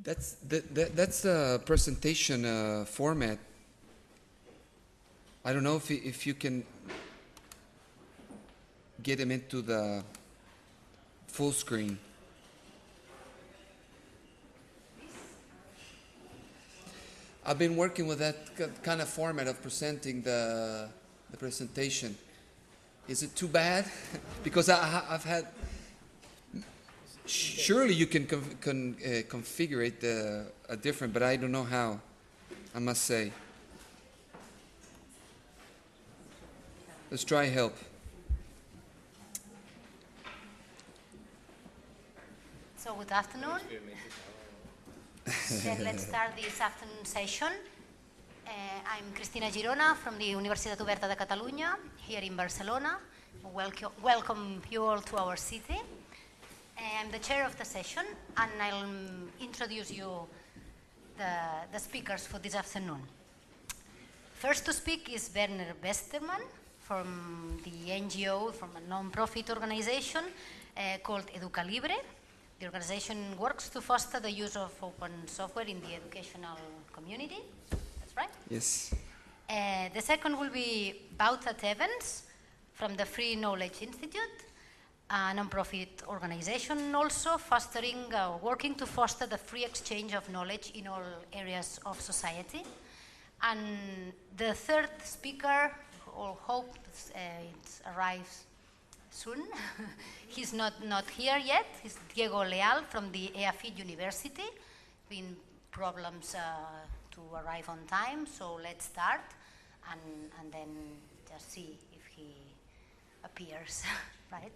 That's the presentation format. I don't know if you can get him into the full screen. I've been working with that kind of format of presenting the presentation. Is it too bad? Because I've had. Surely you can configure it different, but I don't know how. I must say. Let's try help. So good afternoon. Then let's start this afternoon session. I'm Cristina Girona from the Universitat Oberta de Catalunya here in Barcelona. Welcome you all to our city. I'm the chair of the session, and I'll introduce you the speakers for this afternoon. First to speak is Werner Westermann from the NGO, from a non-profit organization called Educalibre. The organization works to foster the use of open software in the educational community. That's right? Yes. The second will be Bautat Evans from the Free Knowledge Institute, a non-profit organization also working to foster the free exchange of knowledge in all areas of society. And the third speaker, I hope it arrives soon. He's not here yet. He's Diego Leal from the EAFIT University. Been problems to arrive on time, so let's start and then just see if he appears, right?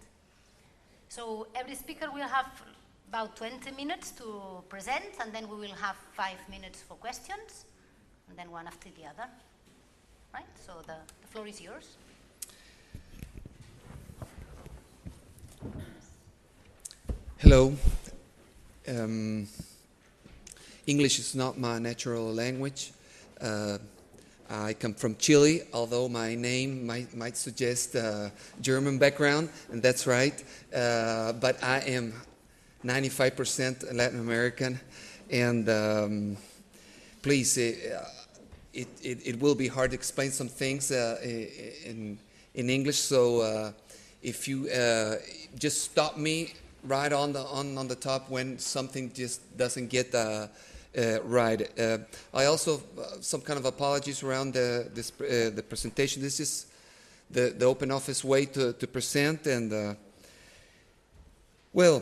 So every speaker will have about 20 minutes to present, and then we will have 5 minutes for questions, and then one after the other, right? So the floor is yours. Hello. English is not my natural language. I come from Chile, although my name might suggest German background, and that's right. But I am 95% Latin American, and please, it will be hard to explain some things in English. So if you just stop me right on the top when something just doesn't get right. I also some kind of apologies around the presentation. This is the open office way to present, and well,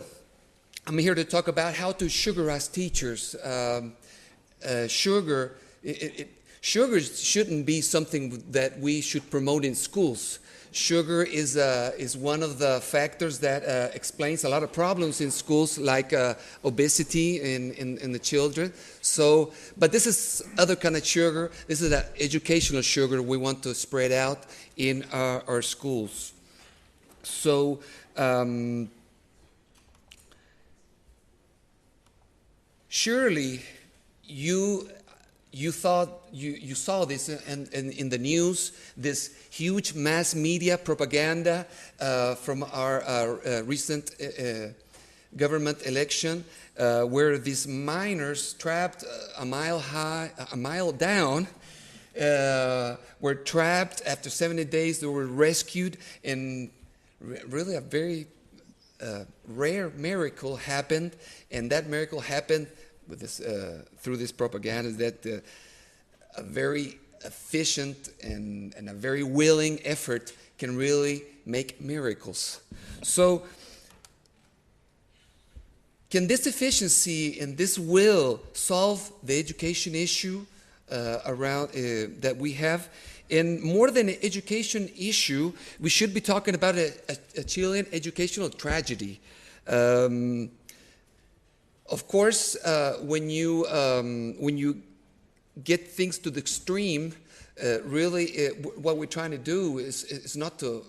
I'm here to talk about how to sugarize teachers. Sugar shouldn't be something that we should promote in schools. Sugar is one of the factors that explains a lot of problems in schools, like obesity in the children. So, but this is other kind of sugar. This is an educational sugar we want to spread out in our schools. So, surely you thought you saw this in the news, this huge mass media propaganda from our recent government election, where these miners trapped a mile down, were trapped. After 70 days, they were rescued, and really a very rare miracle happened, and that miracle happened with this through this propaganda, that a very efficient and a very willing effort can really make miracles. So can this efficiency and this will solve the education issue around that we have? And more than an education issue, we should be talking about a Chilean educational tragedy. Of course, when you get things to the extreme, really, what we're trying to do is not to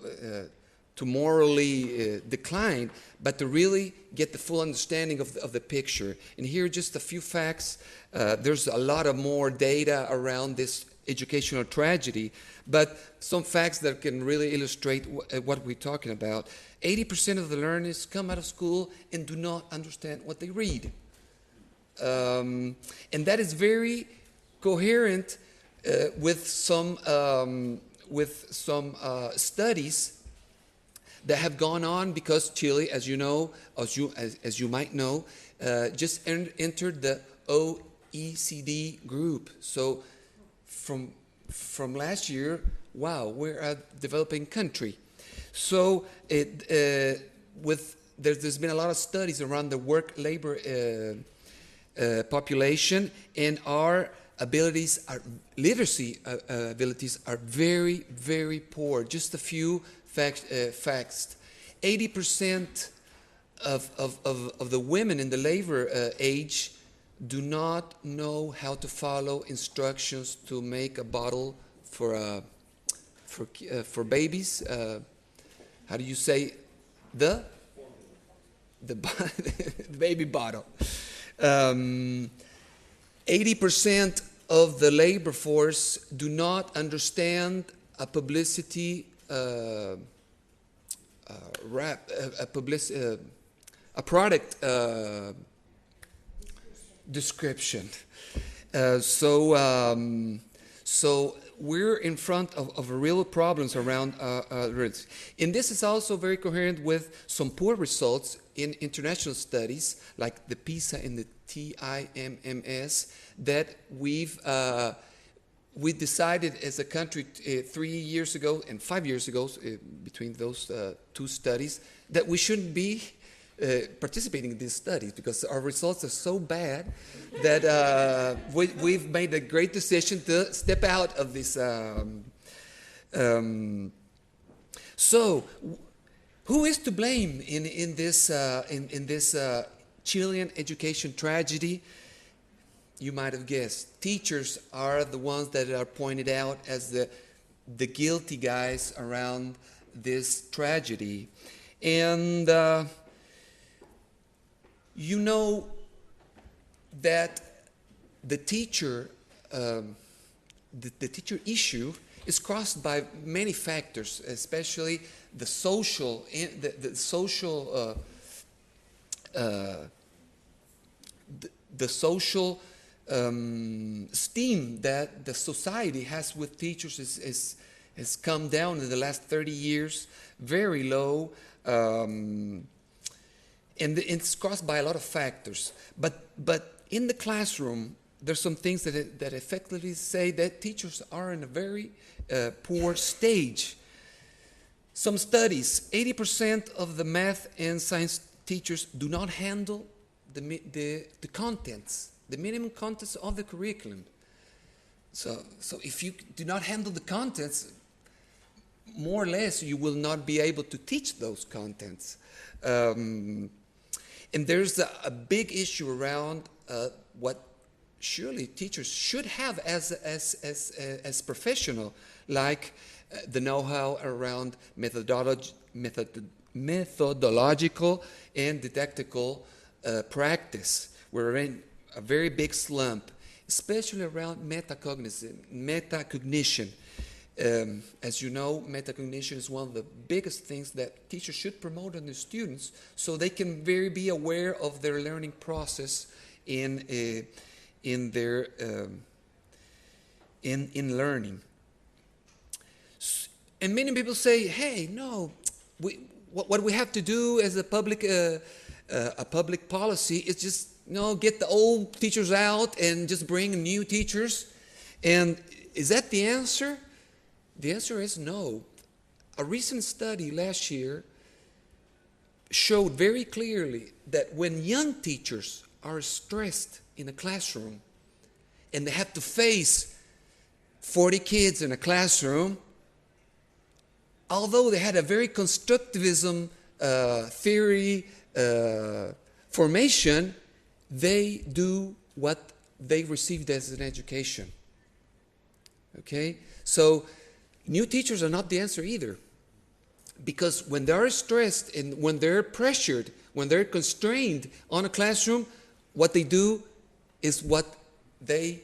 morally decline, but to really get the full understanding of the picture. And here are just a few facts. There's a lot of more data around this educational tragedy, but some facts that can really illustrate what we're talking about. 80% of the learners come out of school and do not understand what they read. And that is very coherent with some studies that have gone on, because Chile, as you know, as you might know, just entered the OECD group. So from last year, wow, we're a developing country. So there's been a lot of studies around the work labor population, and our literacy abilities are very, very poor. Just a few facts. 80% of the women in the labor age do not know how to follow instructions to make a bottle for babies. How do you say the baby bottle? 80% of the labor force do not understand a publicity a product description. So we're in front of real problems around risk. And this is also very coherent with some poor results in international studies, like the PISA and the TIMMS, that we decided as a country 3 years ago and 5 years ago, between those two studies, that we shouldn't be participating in these studies because our results are so bad that we've made a great decision to step out of this. So, who is to blame in this Chilean education tragedy? You might have guessed. Teachers are the ones that are pointed out as the guilty guys around this tragedy. And you know that the teacher issue is caused by many factors, especially the social esteem that the society has with teachers has come down in the last 30 years, very low, and it's caused by a lot of factors. But in the classroom, there's some things that effectively say that teachers are in a very poor stage. Some studies, 80% of the math and science teachers do not handle the contents, the minimum contents of the curriculum. So if you do not handle the contents, more or less you will not be able to teach those contents. And there's a big issue around what surely teachers should have as professional, like the know-how around methodological and didactical practice. We're in a very big slump, especially around metacognition. As you know, metacognition is one of the biggest things that teachers should promote on their students, so they can be aware of their learning process in learning. And many people say, "Hey, no, what we have to do as a public policy is just get the old teachers out and just bring new teachers." And is that the answer? The answer is no. A recent study last year showed very clearly that when young teachers are stressed in a classroom and they have to face 40 kids in a classroom, although they had a very constructivism theory formation, they do what they received as an education. Okay? So new teachers are not the answer either. Because when they're stressed and when they're pressured, when they're constrained on a classroom, what they do is what the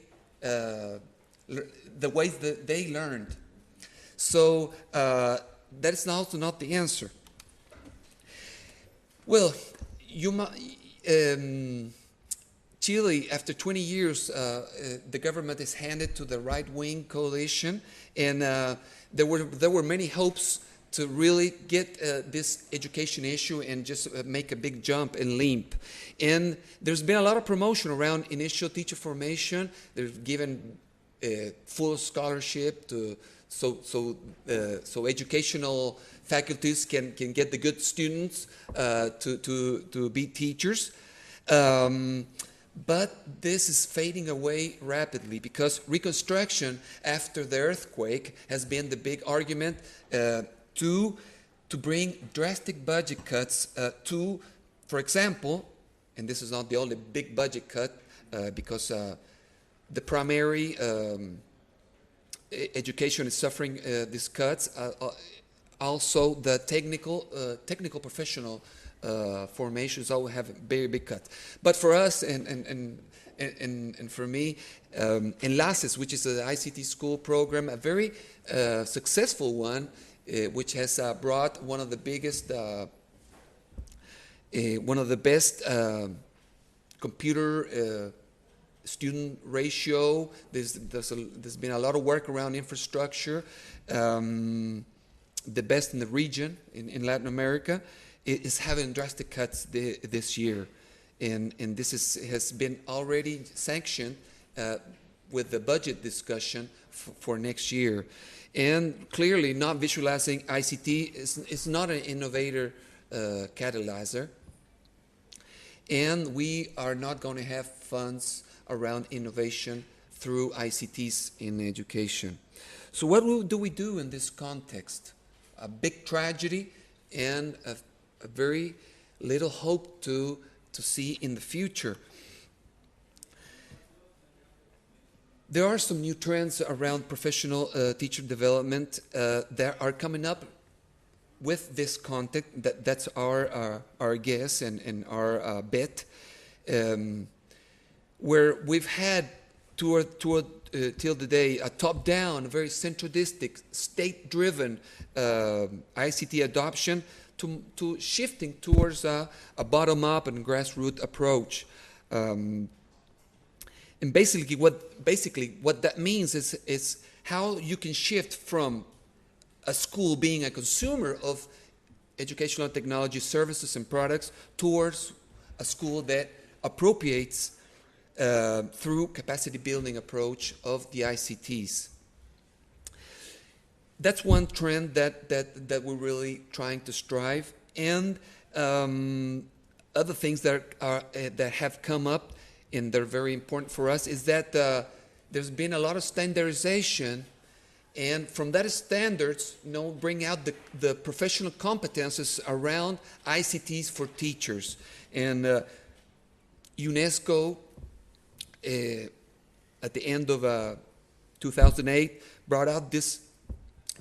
ways that they learned. So that's also not the answer. Well, Chile, after 20 years, the government is handed to the right-wing coalition, and there were many hopes to really get this education issue and just make a big jump and leap. And there's been a lot of promotion around initial teacher formation. They're given full scholarship to so educational faculties can get the good students to be teachers. But this is fading away rapidly because reconstruction after the earthquake has been the big argument to bring drastic budget cuts to, for example, and this is not the only big budget cut because the primary education is suffering these cuts. Also, the technical professional formations all have a very big cut. But for us and for me, Enlaces, which is the ICT school program, a very successful one, which has brought one of the biggest, one of the best computer student ratio. There's been a lot of work around infrastructure, the best in the region in Latin America. It is having drastic cuts this year, and this has been already sanctioned with the budget discussion for next year. And clearly, not visualizing ICT is not an innovator catalyzer, and we are not going to have funds around innovation through ICTs in education. So what do we do in this context? A big tragedy and a very little hope to see in the future. There are some new trends around professional teacher development that are coming up with this context. That's our guess and our bet, where we've had till the day a top-down, very centralistic, state-driven ICT adoption to shifting towards a bottom-up and grassroots approach. And basically what that means is how you can shift from a school being a consumer of educational technology services and products towards a school that appropriates through capacity building approach of the ICTs. That's one trend that we're really trying to strive. And other things that have come up and they're very important for us is that there's been a lot of standardization, and from that standards, bring out the professional competences around ICTs for teachers. And UNESCO, at the end of 2008, brought out this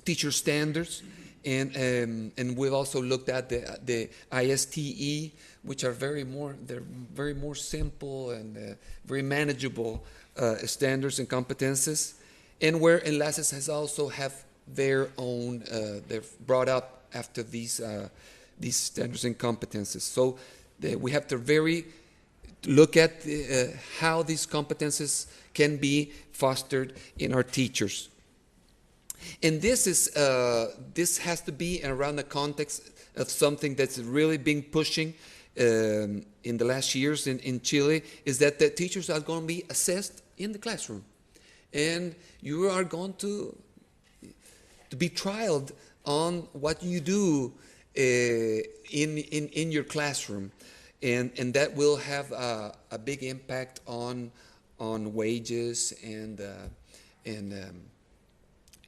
teacher standards, and we've also looked at the ISTE, which are very more simple and very manageable standards and competences, and where Enlaces has also have their own. They're brought up after these standards and competences. So we have to look at how these competences can be fostered in our teachers. And this has to be around the context of something that's really been pushing in the last years in Chile, is that the teachers are going to be assessed in the classroom, and you are going to be trialed on what you do in your classroom, and that will have a big impact on wages and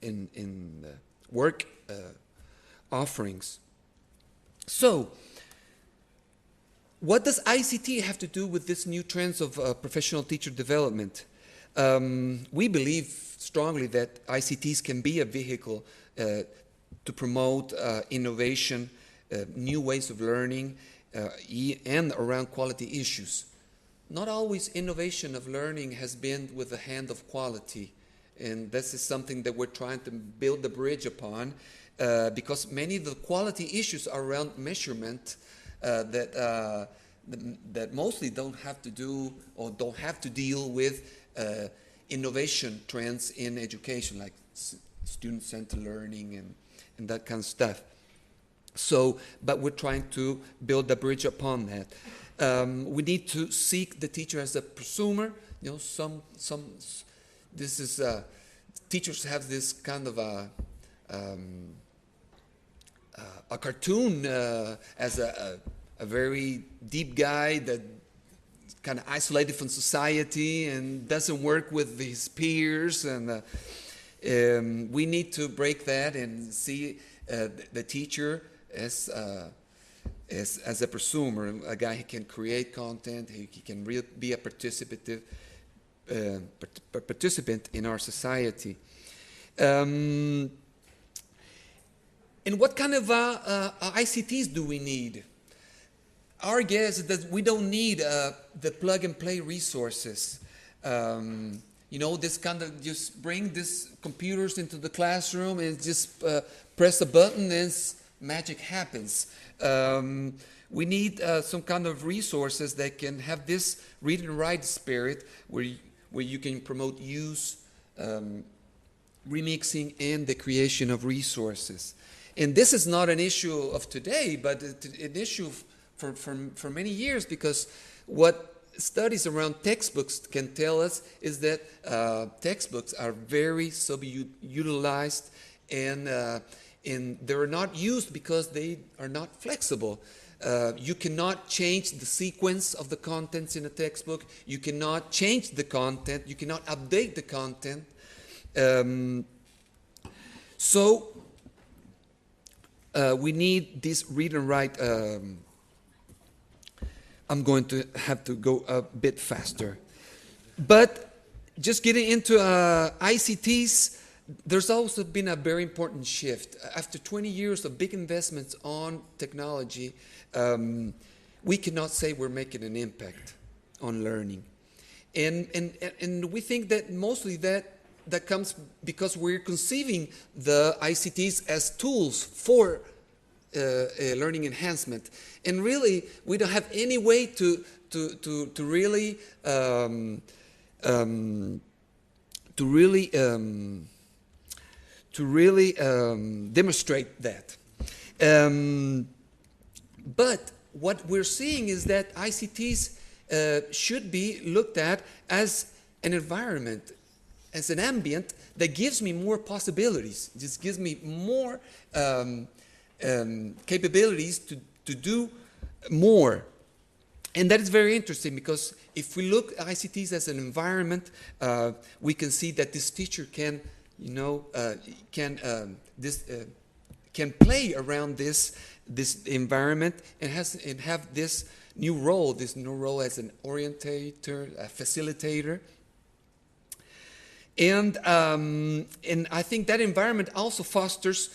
in work offerings. So, what does ICT have to do with this new trends of professional teacher development? We believe strongly that ICTs can be a vehicle to promote innovation, new ways of learning, and around quality issues. Not always innovation of learning has been with the hand of quality. And this is something that we're trying to build the bridge upon, because many of the quality issues are around measurement that that mostly don't have to do or don't have to deal with innovation trends in education, like student-centered learning and that kind of stuff. So, but we're trying to build a bridge upon that. We need to seek the teacher as a prosumer. You know, this is teachers have this kind of a cartoon as a very deep guy that kind of isolated from society and doesn't work with his peers, and we need to break that and see the teacher as a prosumer, a guy who can create content, he can be a participant in our society. And what kind of ICTs do we need? Our guess is that we don't need the plug-and-play resources. You know, this kind of just bring these computers into the classroom and just press a button and magic happens. We need some kind of resources that can have this read and write spirit where you can promote use, remixing, and the creation of resources. And this is not an issue of today, but an issue for many years, because what studies around textbooks can tell us is that textbooks are very subutilized, and they're not used because they are not flexible. You cannot change the sequence of the contents in a textbook. You cannot change the content. You cannot update the content. So we need this read and write. I'm going to have to go a bit faster. But just getting into ICTs, there's also been a very important shift. After 20 years of big investments on technology, we cannot say we're making an impact on learning. And we think that mostly that comes because we're conceiving the ICTs as tools for learning enhancement, and really we don't have any way to really demonstrate that. But what we're seeing is that ICTs should be looked at as an environment, as an ambient that gives me more possibilities, just gives me more capabilities to do more. And that is very interesting, because if we look at ICTs as an environment, we can see that this teacher can, can play around this environment and have this new role as an orientator, a facilitator. And I think that environment also fosters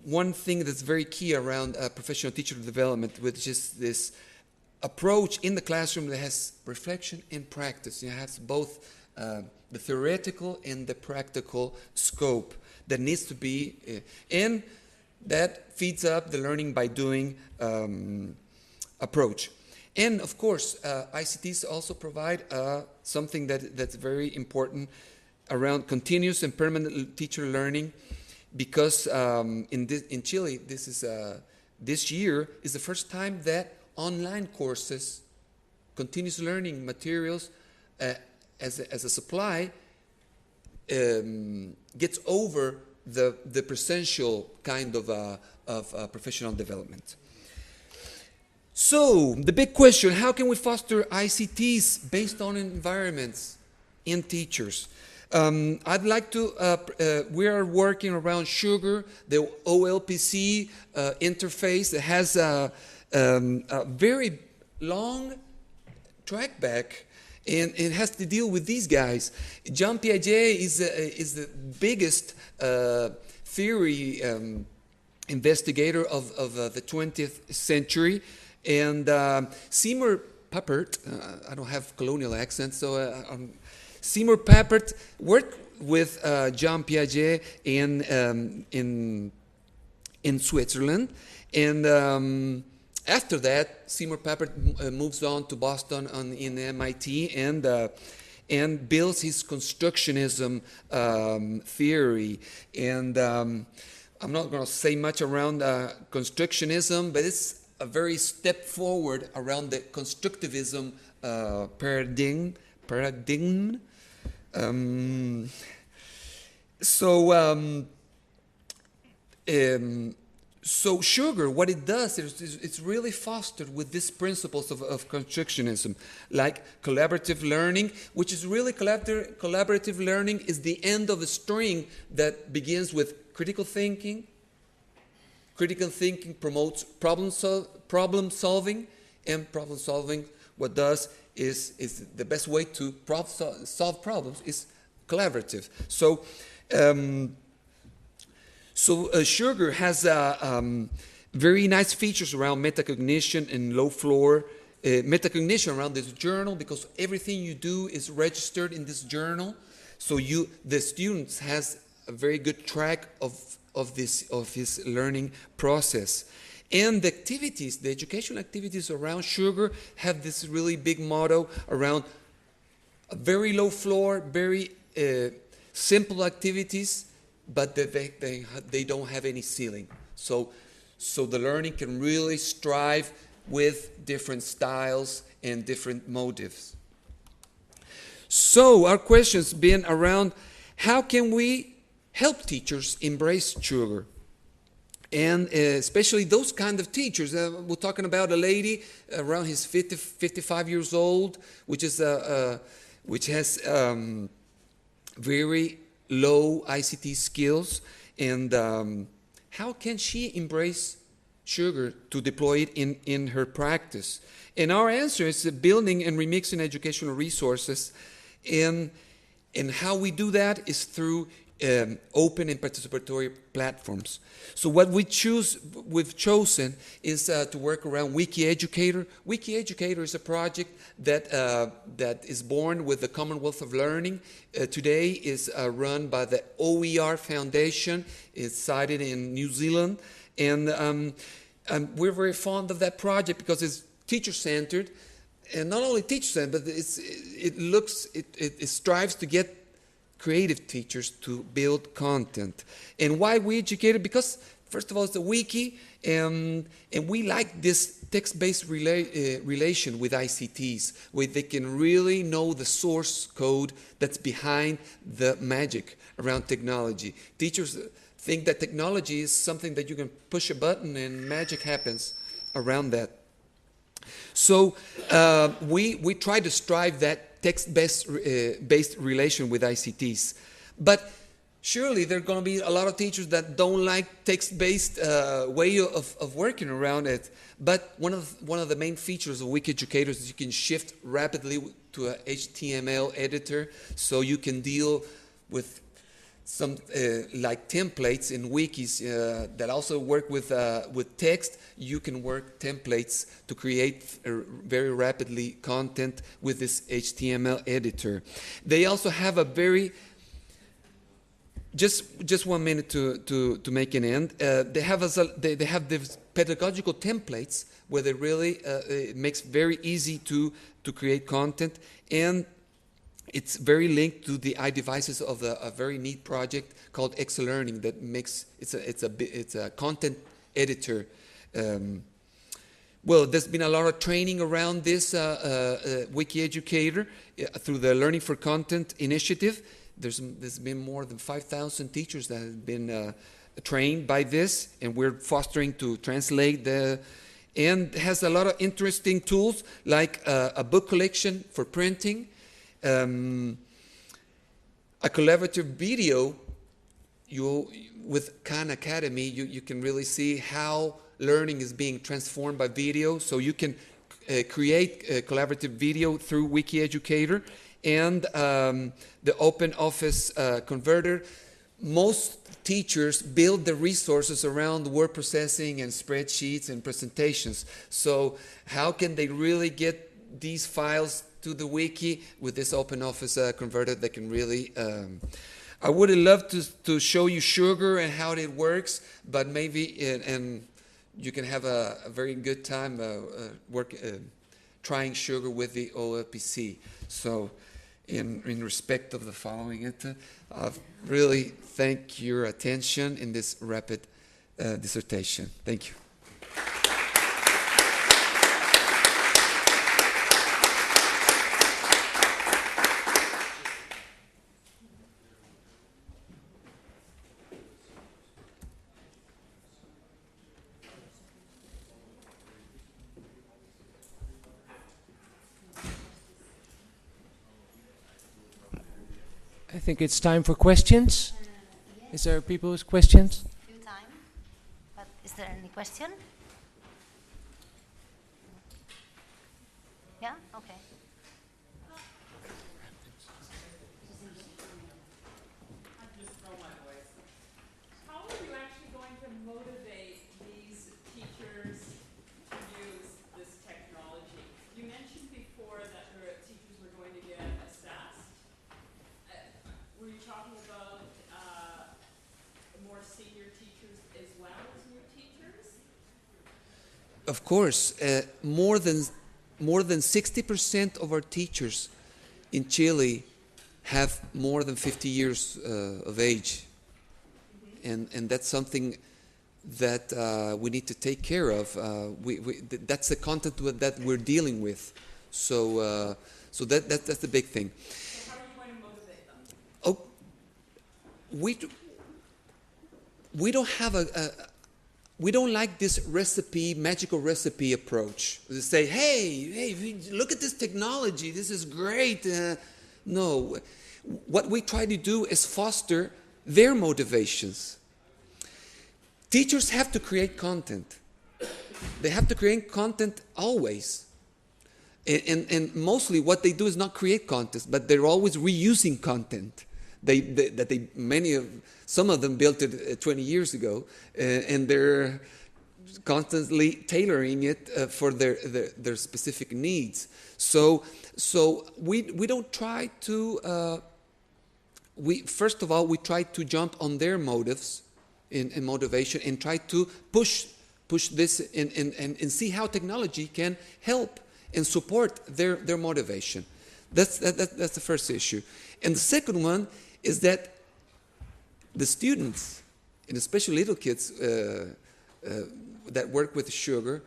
one thing that's very key around professional teacher development, which is this approach in the classroom that has reflection and practice. It has both the theoretical and the practical scope that needs to be, and that feeds up the learning by doing approach. And of course, ICTs also provide something that's very important around continuous and permanent teacher learning, because in Chile, this year is the first time that online courses, continuous learning materials as a supply gets over the presential kind of professional development. So the big question: how can we foster ICTs based on environments in teachers? I'd like to, we are working around Sugar, the OLPC interface that has a very long track back, and it has to deal with these guys. Jean Piaget is the biggest theory investigator of the 20th century, and Seymour Papert, I don't have colonial accent, so Seymour Papert worked with Jean Piaget in Switzerland, and After that, Seymour Papert moves on to Boston in MIT and builds his constructionism theory. And I'm not going to say much around constructionism, but it's a very step forward around the constructivism paradigm. So sugar, what it does is it's really fostered with these principles of constructionism, like collaborative learning, which is really collaborative learning is the end of a string that begins with critical thinking. Critical thinking promotes problem solving, and problem solving, what does is the best way to solve problems is collaborative. So sugar has very nice features around metacognition and low floor. Metacognition around this journal, because everything you do is registered in this journal. So the students has a very good track of his learning process. And the activities, the educational activities around sugar have this really big motto around a very low floor, very simple activities, but they don't have any ceiling. So the learning can really strive with different styles and different motives. So our question's been around how can we help teachers embrace sugar? And especially those kind of teachers. We're talking about a lady around 55 years old, which has very low ICT skills. And how can she embrace sugar to deploy it in her practice? And our answer is building and remixing educational resources. And how we do that is through open and participatory platforms. So what we've chosen is to work around WikiEducator. WikiEducator is a project that is born with the Commonwealth of Learning. Today is run by the OER Foundation. It's sited in New Zealand, and we're very fond of that project because it's teacher-centered, and not only teacher-centered, but it strives to get creative teachers to build content. And why WikiEducator? Because first of all, it's a wiki, and we like this text-based relation with ICTs, where they can really know the source code that's behind the magic around technology. Teachers think that technology is something that you can push a button and magic happens around that. So we try to strive that text-based relation with ICTs. But surely there are going to be a lot of teachers that don't like text-based way of working around it. But one of the main features of WikiEducator is you can shift rapidly to a HTML editor, so you can deal with some like templates in wikis that also work with text. You can work templates to create very rapidly content with this HTML editor. They also have a very just 1 minute to make an end. They have these pedagogical templates where they really it makes very easy to create content, and it's very linked to the iDevices of a very neat project called X-Learning that makes it's a content editor. Well, there's been a lot of training around this WikiEducator through the Learning for Content initiative. There's been more than 5,000 teachers that have been trained by this, and we're fostering to translate and has a lot of interesting tools like a book collection for printing, a collaborative video. With Khan Academy, you can really see how learning is being transformed by video. So you can create a collaborative video through WikiEducator, and the Open Office Converter. Most teachers build the resources around word processing and spreadsheets and presentations. So how can they really get these files to the wiki with this Open Office Converter that can really... I would love to show you sugar and how it works, but maybe you can have a very good time trying sugar with the OLPC. So in respect of the following it, really thank your attention in this rapid dissertation. Thank you. I think it's time for questions. Is there people with questions? Few time, but is there any question? Yeah. Okay. How are you actually going to motivate these teachers to use this technology? You mentioned before that the teachers were going to get assessed. Were you talking about more senior teachers as well as new teachers? Of course, more than 60% of our teachers in Chile have more than 50 years of age. And that's something that we need to take care of. That's the content that we're dealing with. So that's the big thing. So how are you going to motivate them? Oh, we don't have we don't like this magical recipe approach. To say, hey, look at this technology. This is great. No, what we try to do is foster their motivations. Teachers have to create content. They have to create content always. And mostly what they do is not create content, but they're always reusing content. Some of them built it 20 years ago, and they're constantly tailoring it for their specific needs. So we don't try to. First of all, we try to jump on their motives and motivation, and try to push this and see how technology can help and support their motivation. That's the first issue. And the second one is that the students, and especially little kids that work with sugar,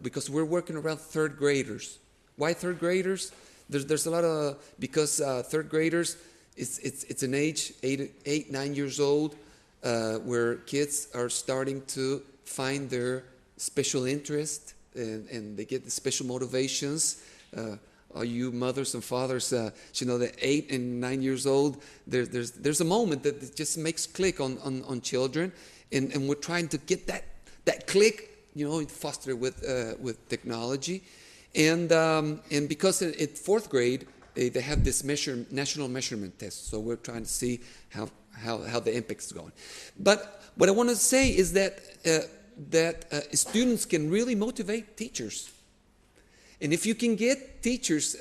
because we're working around third graders. Why third graders? There's a lot of, because third graders, it's an age, 8, 9 years old, where kids are starting to find their special interest, and they get the special motivations. All you mothers and fathers, you know that 8 and 9 years old, there's a moment that it just makes click on children, and we're trying to get that click, foster with technology, and because in fourth grade they have this national measurement test, so we're trying to see how the impact's going. But what I want to say is that students can really motivate teachers. And if you can get teachers,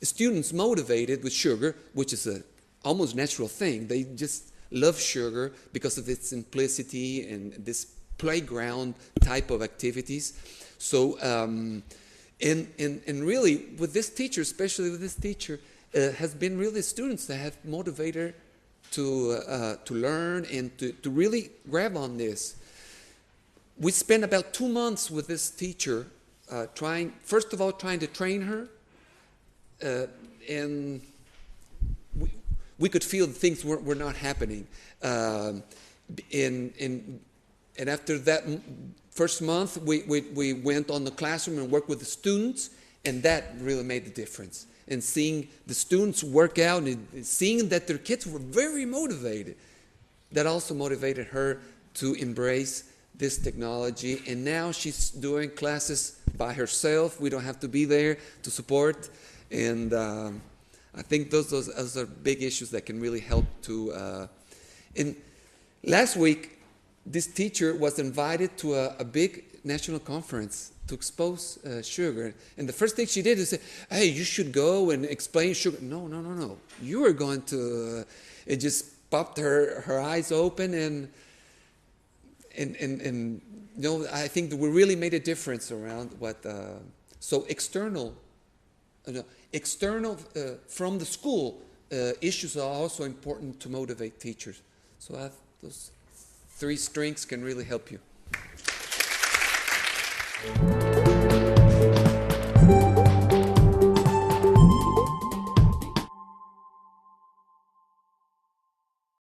students motivated with sugar, which is a almost natural thing, they just love sugar because of its simplicity and this playground type of activities. So, and really with this teacher, especially with this teacher, has been really students that have motivated to learn and to really grab on this. We spent about 2 months with this teacher, trying to train her, and we could feel things were not happening. And after that first month, we went on the classroom and worked with the students, and that really made the difference. And seeing the students work out and seeing that their kids were very motivated, that also motivated her to embrace this technology. And now she's doing classes by herself. We don't have to be there to support. And I think those are big issues that can really help to. And last week, this teacher was invited to a big national conference to expose sugar. And the first thing she did is say, hey, you should go and explain sugar. No. You are going to, it just popped her eyes open, and I think that we really made a difference around what. So external from the school issues are also important to motivate teachers. So those 3 strengths can really help you.